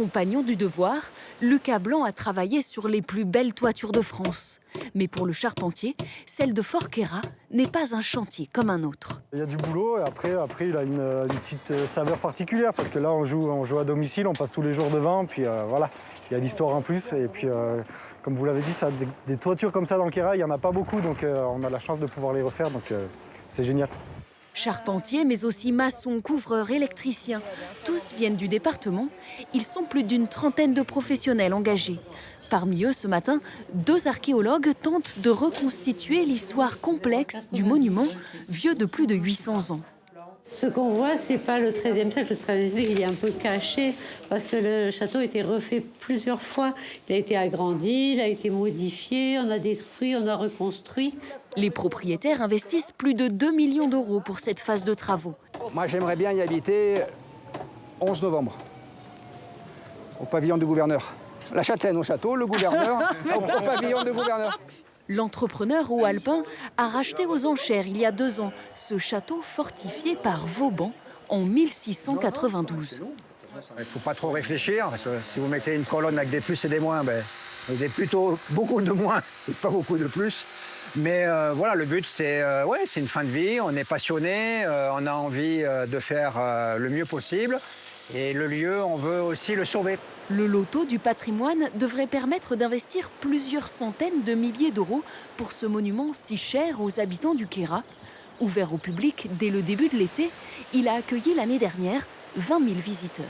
Compagnon du devoir, Lucas Blanc a travaillé sur les plus belles toitures de France. Mais pour le charpentier, celle de Forquera n'est pas un chantier comme un autre. Il y a du boulot et après il a une petite saveur particulière parce que là on joue à domicile, on passe tous les jours devant, puis voilà, il y a l'histoire en plus. Et puis comme vous l'avez dit, ça, des toitures comme ça dans le Queyras, il n'y en a pas beaucoup, donc on a la chance de pouvoir les refaire, donc c'est génial. Charpentiers, mais aussi maçons, couvreurs, électriciens, tous viennent du département. Ils sont plus d'une trentaine de professionnels engagés. Parmi eux, ce matin, 2 archéologues tentent de reconstituer l'histoire complexe du monument, vieux de plus de 800 ans. Ce qu'on voit, c'est pas le XIIIe siècle. Le XIIIe siècle, il est un peu caché parce que le château a été refait plusieurs fois. Il a été agrandi, il a été modifié, on a détruit, on a reconstruit. Les propriétaires investissent plus de 2 millions d'euros pour cette phase de travaux. Moi, j'aimerais bien y habiter 11 novembre, au pavillon du gouverneur. La châtelaine au château, le gouverneur au pavillon du gouverneur. L'entrepreneur haut-alpin a racheté aux enchères il y a 2 ans ce château fortifié par Vauban en 1692. Il ne faut pas trop réfléchir, parce que si vous mettez une colonne avec des plus et des moins, vous avez plutôt beaucoup de moins et pas beaucoup de plus. Mais voilà, le but, c'est une fin de vie, on est passionné, on a envie de faire le mieux possible. Et le lieu, on veut aussi le sauver. Le loto du patrimoine devrait permettre d'investir plusieurs centaines de milliers d'euros pour ce monument si cher aux habitants du Queyras. Ouvert au public dès le début de l'été, il a accueilli l'année dernière 20 000 visiteurs.